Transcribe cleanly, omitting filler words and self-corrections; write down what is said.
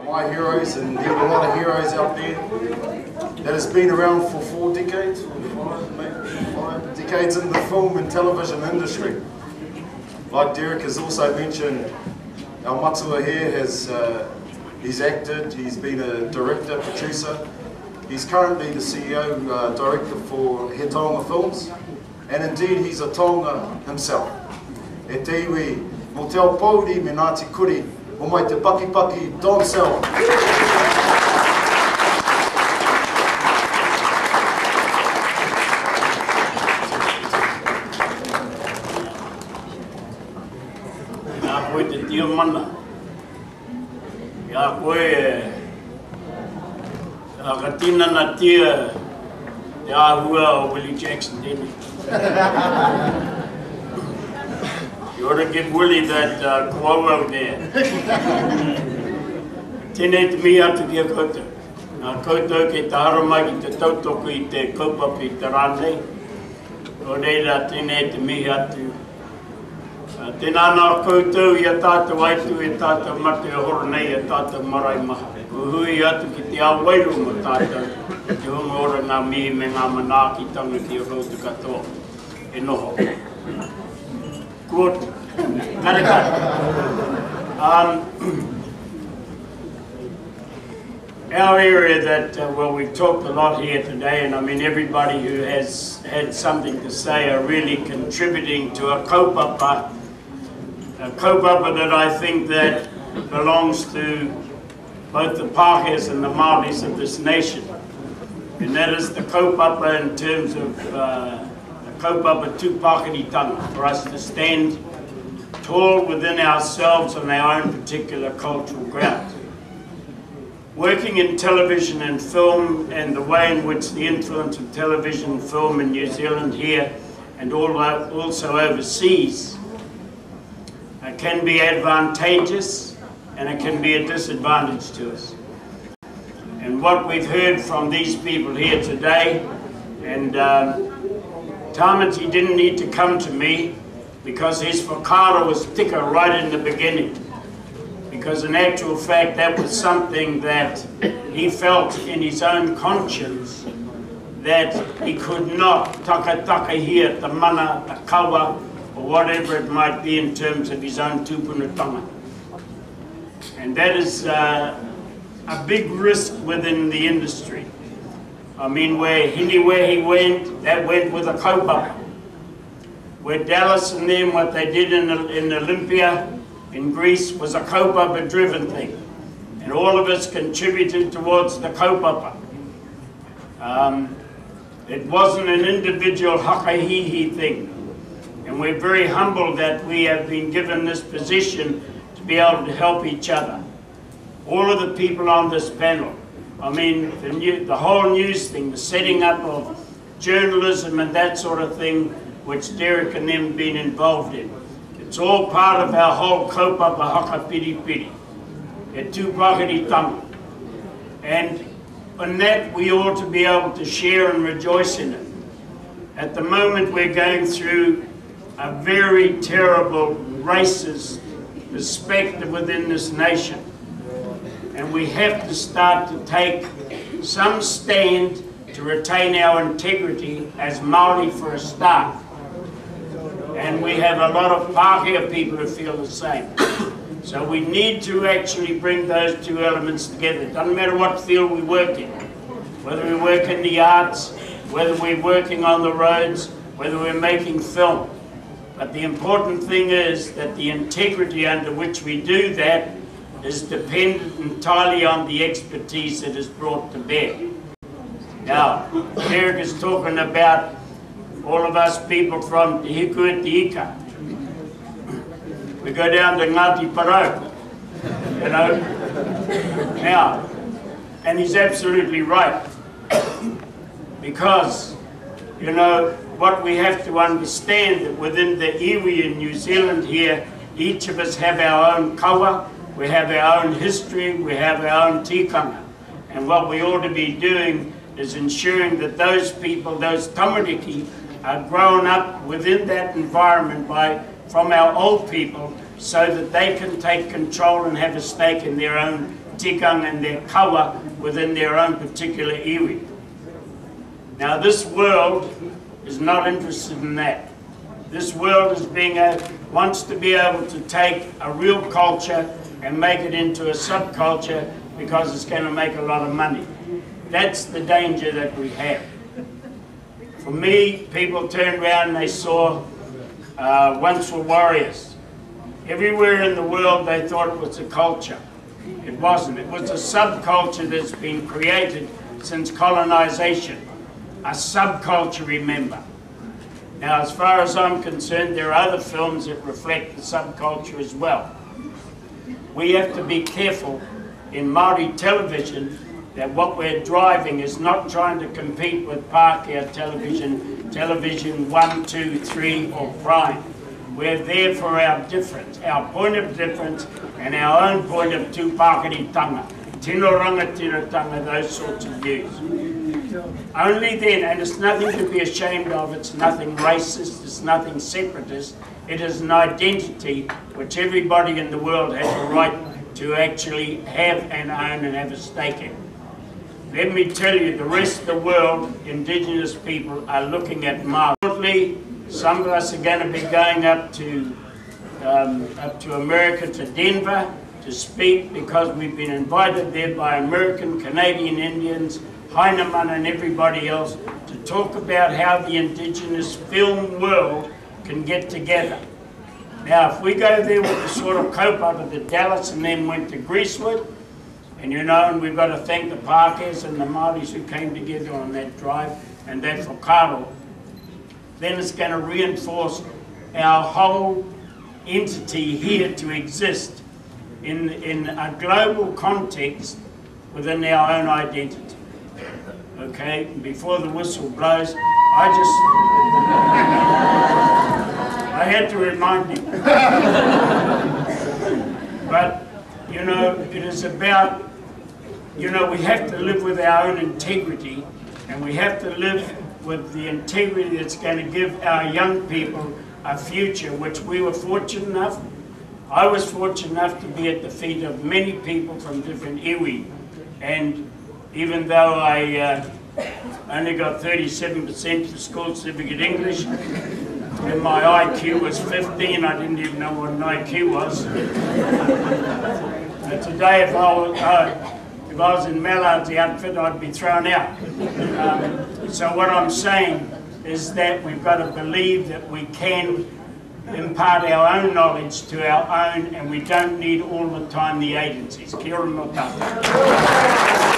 My heroes, and there are a lot of heroes out there that has been around for 4 decades, or 5 decades in the film and television industry. Like Derek has also mentioned, our matua here has he's acted, he's been a director, producer. He's currently the CEO, director for He Taonga Films, and indeed he's a Taonga himself. E te iwi, mo te ao Pauri me Ngāti Kuri, o mai te paki paki Don Selwyn. Nā koe te tio mana. Ia koe ka tina na tia te āhua o Willie Jackson tēnei. You ought to give Willie that quo out there. Tēnei te mihi atu ki a koutou. Nā koutou kei te haramai ki te tautoko i te kaupapa i te rānei. O reira tēnei te mihi atu. Tēnā nā koutou i a tātou aitu e tātou mate o horo nei e tātou marae maha. Hui atu ki te awairu mo tātou. Te hunga ora ngā mihi me ngā manaaki tanga ki o rautu katoa. E noho. Good. Kareka. Our area that, well, we've talked a lot here today, and I mean everybody who has had something to say are really contributing to a kaupapa that I think that belongs to both the Pākehās and the Māoris of this nation. And that is the kaupapa in terms of the kaupapa tūpākehitanga, for us to stand tall within ourselves on our own particular cultural ground. Working in television and film, and the way in which the influence of television and film in New Zealand here and also overseas can be advantageous and it can be a disadvantage to us. And what we've heard from these people here today, and Tamati didn't need to come to me because his whakaara was tika right in the beginning. Because in actual fact that was something that he felt in his own conscience that he could not taka here, the mana, the kawa, or whatever it might be in terms of his own tūpunatanga. And that is a big risk within the industry. I mean, anywhere he went, that went with a kaupapa. Where Dallas and them, what they did in Olympia, in Greece, was a kaupapa driven thing. And all of us contributed towards the kaupapa. It wasn't an individual hakahihi thing. And we're very humbled that we have been given this position to be able to help each other. All of the people on this panel, I mean, the whole news thing, the setting up of journalism and that sort of thing, which Derek and them have been involved in. It's all part of our whole kaupapa haka piripiri, e tūpākehitanga. And on that we ought to be able to share and rejoice in it. At the moment we're going through a very terrible racist perspective within this nation. And we have to start to take some stand to retain our integrity as Maori for a start. And we have a lot of Pākehā people who feel the same. So we need to actually bring those two elements together. It doesn't matter what field we work in. Whether we work in the arts, whether we're working on the roads, whether we're making film. But the important thing is that the integrity under which we do that is dependent entirely on the expertise that is brought to bear. Now, Derek is talking about all of us people from Te Hiku e Te Ika. We go down to Ngāti Parau, you know. Now, and he's absolutely right. Because, you know, what we have to understand that within the iwi in New Zealand here, each of us have our own kawa, we have our own history, we have our own tikanga. And what we ought to be doing is ensuring that those people, those tamariki, are grown up within that environment from our old people so that they can take control and have a stake in their own tikanga and their kawa within their own particular iwi. Now this world is not interested in that. This world is wants to be able to take a real culture and make it into a subculture because it's going to make a lot of money. That's the danger that we have. For me, people turned around and they saw once were warriors. Everywhere in the world they thought it was a culture. It wasn't. It was a subculture that's been created since colonization. A subculture, remember. Now, as far as I'm concerned, there are other films that reflect the subculture as well. We have to be careful in Maori television that what we're driving is not trying to compete with Pākehā television 1, 2, 3 or Prime. We're there for our difference, our point of difference and our own point of tūpākeri-tanga, tino rangatira-tanga, those sorts of views. Only then, and it's nothing to be ashamed of, it's nothing racist, it's nothing separatist, it is an identity which everybody in the world has a right to actually have and own and have a stake in. Let me tell you, the rest of the world, Indigenous people are looking at Maori. Some of us are going to be going up to America, to Denver, to speak because we've been invited there by American, Canadian Indians, Heinemann and everybody else to talk about how the Indigenous film world can get together. Now, if we go there with the sort of kaupapa that Dallas and then went to Greasewood, and you know, and we've got to thank the Pākehās and the Māoris who came together on that drive, and that whakaaro, then it's going to reinforce our whole entity here to exist in a global context within our own identity. Okay, before the whistle blows, I had to remind you. But, you know, it is about, you know, we have to live with our own integrity, and we have to live with the integrity that's going to give our young people a future, which we were fortunate enough. I was fortunate enough to be at the feet of many people from different iwi, and even though I only got 37% for school certificate English, and my IQ was 15, I didn't even know what an IQ was. Today, if I was in Mallard's outfit, I'd be thrown out. So what I'm saying is that we've got to believe that we can impart our own knowledge to our own, and we don't need all the time the agencies. Kia ora no tātou.